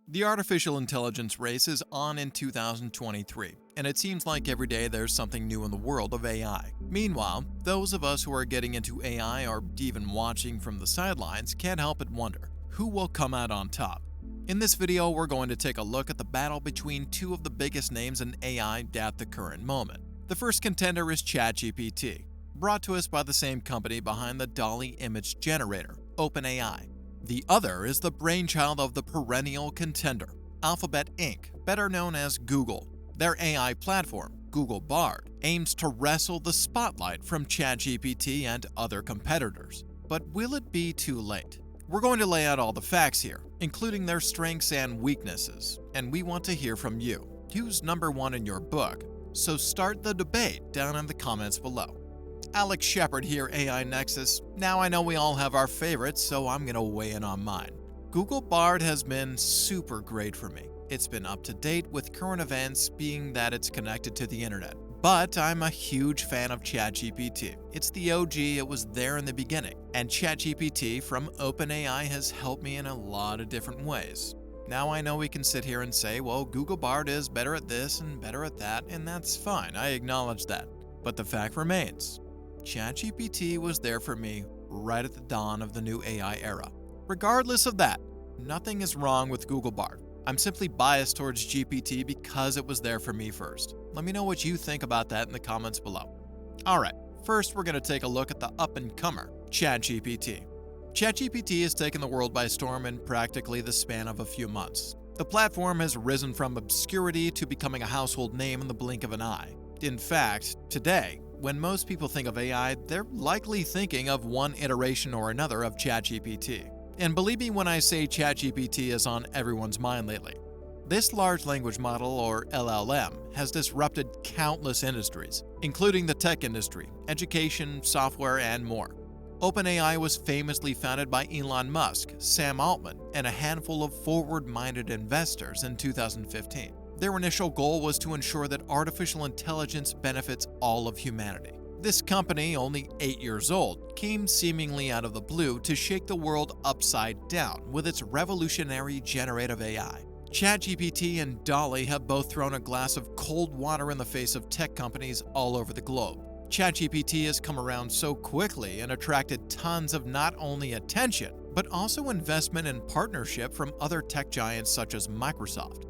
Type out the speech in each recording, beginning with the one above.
The artificial intelligence race is on in 2023, and it seems like every day there's something new in the world of AI. Meanwhile, those of us who are getting into AI or even watching from the sidelines can't help but wonder, who will come out on top? In this video, we're going to take a look at the battle between two of the biggest names in AI at the current moment. The first contender is ChatGPT, brought to us by the same company behind the DALL-E image generator, OpenAI. The other is the brainchild of the perennial contender, Alphabet Inc., better known as Google. Their AI platform, Google Bard, aims to wrestle the spotlight from ChatGPT and other competitors. But will it be too late? We're going to lay out all the facts here, including their strengths and weaknesses, and we want to hear from you. Who's number one in your book? So start the debate down in the comments below. Alex Shepard here, AI Nexus. Now I know we all have our favorites, so I'm gonna weigh in on mine. Google Bard has been super great for me. It's been up to date with current events, being that it's connected to the internet. But I'm a huge fan of ChatGPT. It's the OG, it was there in the beginning. And ChatGPT from OpenAI has helped me in a lot of different ways. Now I know we can sit here and say, well, Google Bard is better at this and better at that, and that's fine, I acknowledge that. But the fact remains, ChatGPT was there for me right at the dawn of the new AI era. Regardless of that, nothing is wrong with Google Bard. I'm simply biased towards GPT because it was there for me first. Let me know what you think about that in the comments below. Alright, first we're going to take a look at the up-and-comer, ChatGPT. ChatGPT has taken the world by storm in practically the span of a few months. The platform has risen from obscurity to becoming a household name in the blink of an eye. In fact, today, when most people think of AI, they're likely thinking of one iteration or another of ChatGPT. And believe me when I say ChatGPT is on everyone's mind lately. This large language model, or LLM, has disrupted countless industries, including the tech industry, education, software, and more. OpenAI was famously founded by Elon Musk, Sam Altman, and a handful of forward-minded investors in 2015. Their initial goal was to ensure that artificial intelligence benefits all of humanity. This company, only 8 years old, came seemingly out of the blue to shake the world upside down with its revolutionary generative AI. ChatGPT and DALL-E have both thrown a glass of cold water in the face of tech companies all over the globe. ChatGPT has come around so quickly and attracted tons of not only attention, but also investment and partnership from other tech giants such as Microsoft.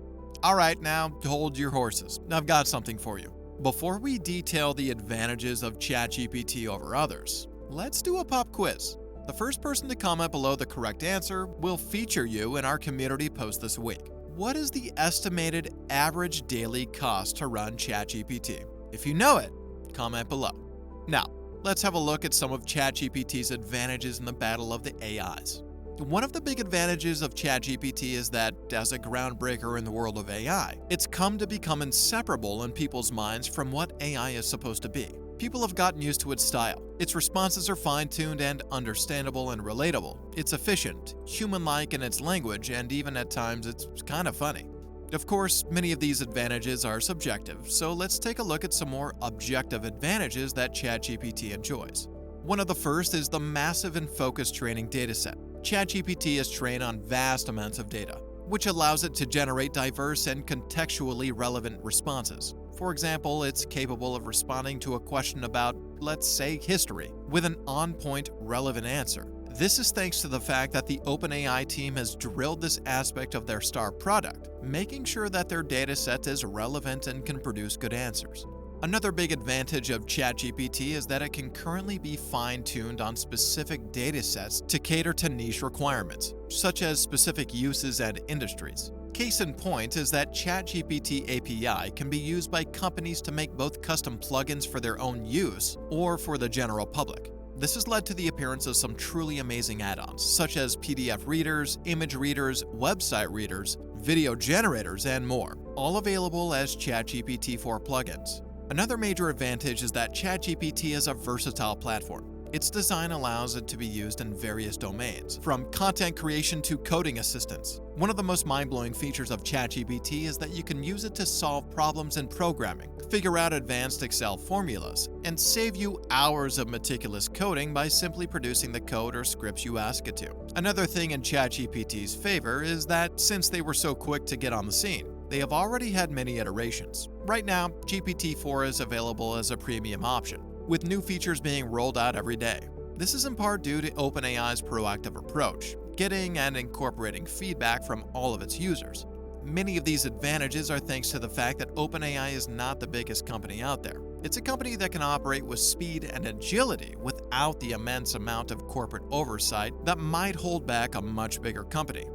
Alright, now hold your horses. I've got something for you. Before we detail the advantages of ChatGPT over others, let's do a pop quiz. The first person to comment below the correct answer will feature you in our community post this week. What is the estimated average daily cost to run ChatGPT? If you know it, comment below. Now, let's have a look at some of ChatGPT's advantages in the battle of the AIs. One of the big advantages of ChatGPT is that, as a groundbreaker in the world of AI, it's come to become inseparable in people's minds from what AI is supposed to be. People have gotten used to its style. Its responses are fine-tuned and understandable and relatable. It's efficient, human-like in its language, and even at times it's kind of funny. Of course, many of these advantages are subjective, so let's take a look at some more objective advantages that ChatGPT enjoys. One of the first is the massive and focused training dataset. ChatGPT is trained on vast amounts of data, which allows it to generate diverse and contextually relevant responses. For example, it's capable of responding to a question about, let's say, history, with an on-point, relevant answer. This is thanks to the fact that the OpenAI team has drilled this aspect of their star product, making sure that their dataset is relevant and can produce good answers. Another big advantage of ChatGPT is that it can currently be fine-tuned on specific datasets to cater to niche requirements, such as specific uses and industries. Case in point is that ChatGPT API can be used by companies to make both custom plugins for their own use or for the general public. This has led to the appearance of some truly amazing add-ons, such as PDF readers, image readers, website readers, video generators, and more, all available as ChatGPT 4 plugins. Another major advantage is that ChatGPT is a versatile platform. Its design allows it to be used in various domains, from content creation to coding assistance. One of the most mind-blowing features of ChatGPT is that you can use it to solve problems in programming, figure out advanced Excel formulas, and save you hours of meticulous coding by simply producing the code or scripts you ask it to. Another thing in ChatGPT's favor is that since they were so quick to get on the scene, they have already had many iterations. Right now, GPT-4 is available as a premium option, with new features being rolled out every day. This is in part due to OpenAI's proactive approach, getting and incorporating feedback from all of its users. Many of these advantages are thanks to the fact that OpenAI is not the biggest company out there. It's a company that can operate with speed and agility without the immense amount of corporate oversight that might hold back a much bigger company.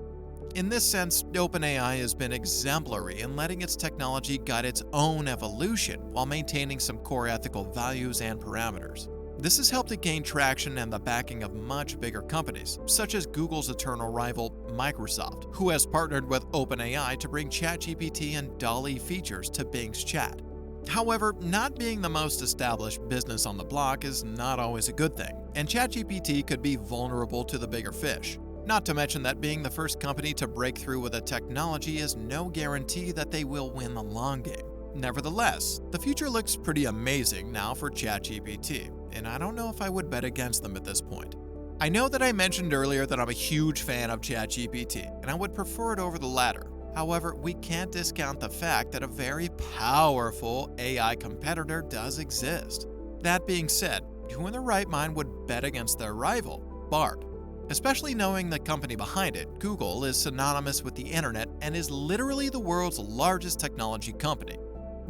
In this sense, OpenAI has been exemplary in letting its technology guide its own evolution while maintaining some core ethical values and parameters. This has helped it gain traction and the backing of much bigger companies, such as Google's eternal rival, Microsoft, who has partnered with OpenAI to bring ChatGPT and DALL-E features to Bing's chat. However, not being the most established business on the block is not always a good thing, and ChatGPT could be vulnerable to the bigger fish. Not to mention that being the first company to break through with a technology is no guarantee that they will win the long game. Nevertheless, the future looks pretty amazing now for ChatGPT, and I don't know if I would bet against them at this point. I know that I mentioned earlier that I'm a huge fan of ChatGPT, and I would prefer it over the latter. However, we can't discount the fact that a very powerful AI competitor does exist. That being said, who in their right mind would bet against their rival, Bard? Especially knowing the company behind it, Google, is synonymous with the internet and is literally the world's largest technology company.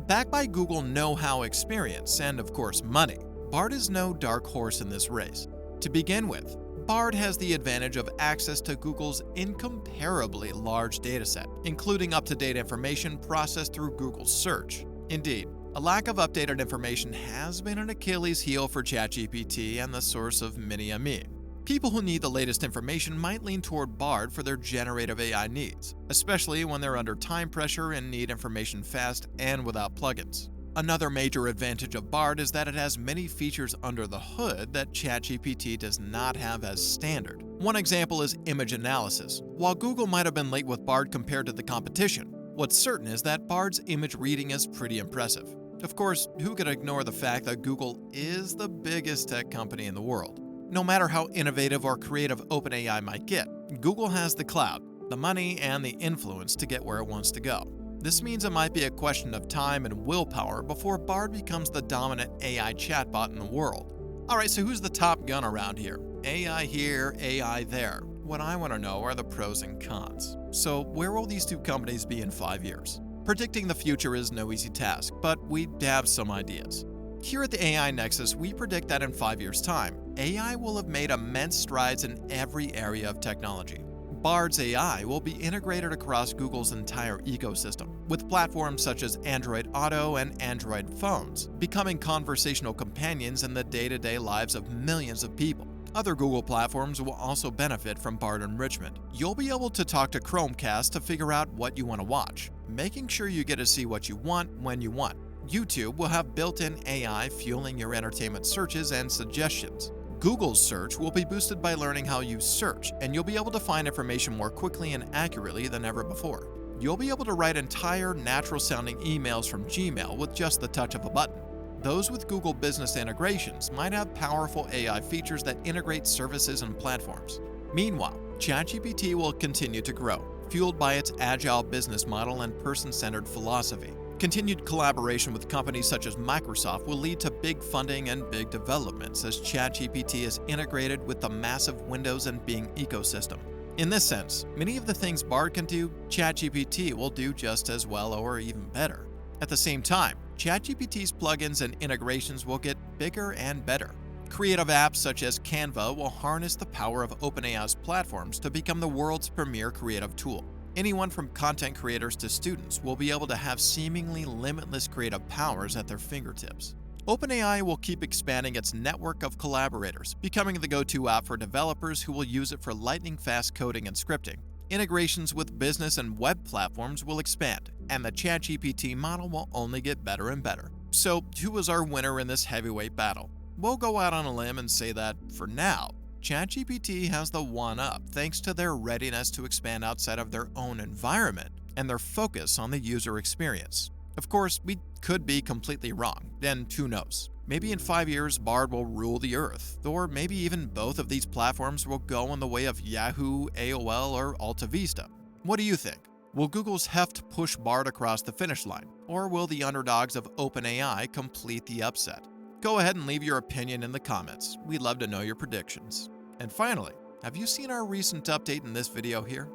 Backed by Google know-how, experience, and of course money, Bard is no dark horse in this race. To begin with, Bard has the advantage of access to Google's incomparably large dataset, including up-to-date information processed through Google's search. Indeed, a lack of updated information has been an Achilles heel for ChatGPT and the source of many a meme. People who need the latest information might lean toward Bard for their generative AI needs, especially when they're under time pressure and need information fast and without plugins. Another major advantage of Bard is that it has many features under the hood that ChatGPT does not have as standard. One example is image analysis. While Google might have been late with Bard compared to the competition, what's certain is that Bard's image reading is pretty impressive. Of course, who could ignore the fact that Google is the biggest tech company in the world? No matter how innovative or creative OpenAI might get, Google has the clout, the money, and the influence to get where it wants to go. This means it might be a question of time and willpower before Bard becomes the dominant AI chatbot in the world. Alright, so who's the top gun around here? AI here, AI there. What I want to know are the pros and cons. So where will these two companies be in 5 years? Predicting the future is no easy task, but we have some ideas. Here at the AI Nexus, we predict that in 5 years' time, AI will have made immense strides in every area of technology. Bard's AI will be integrated across Google's entire ecosystem, with platforms such as Android Auto and Android phones becoming conversational companions in the day-to-day lives of millions of people. Other Google platforms will also benefit from Bard enrichment. You'll be able to talk to Chromecast to figure out what you want to watch, making sure you get to see what you want when you want. YouTube will have built-in AI fueling your entertainment searches and suggestions. Google's search will be boosted by learning how you search, and you'll be able to find information more quickly and accurately than ever before. You'll be able to write entire natural-sounding emails from Gmail with just the touch of a button. Those with Google Business integrations might have powerful AI features that integrate services and platforms. Meanwhile, ChatGPT will continue to grow, fueled by its agile business model and person-centered philosophy. Continued collaboration with companies such as Microsoft will lead to big funding and big developments as ChatGPT is integrated with the massive Windows and Bing ecosystem. In this sense, many of the things Bard can do, ChatGPT will do just as well or even better. At the same time, ChatGPT's plugins and integrations will get bigger and better. Creative apps such as Canva will harness the power of OpenAI's platforms to become the world's premier creative tool. Anyone from content creators to students will be able to have seemingly limitless creative powers at their fingertips. OpenAI will keep expanding its network of collaborators, becoming the go-to app for developers who will use it for lightning-fast coding and scripting. Integrations with business and web platforms will expand, and the ChatGPT model will only get better and better. So, who is our winner in this heavyweight battle? We'll go out on a limb and say that, for now, ChatGPT has the one up thanks to their readiness to expand outside of their own environment and their focus on the user experience. Of course, we could be completely wrong, and who knows? Maybe in 5 years, Bard will rule the earth, or maybe even both of these platforms will go in the way of Yahoo, AOL, or AltaVista. What do you think? Will Google's heft push Bard across the finish line, or will the underdogs of OpenAI complete the upset? Go ahead and leave your opinion in the comments. We'd love to know your predictions. And finally, have you seen our recent update in this video here?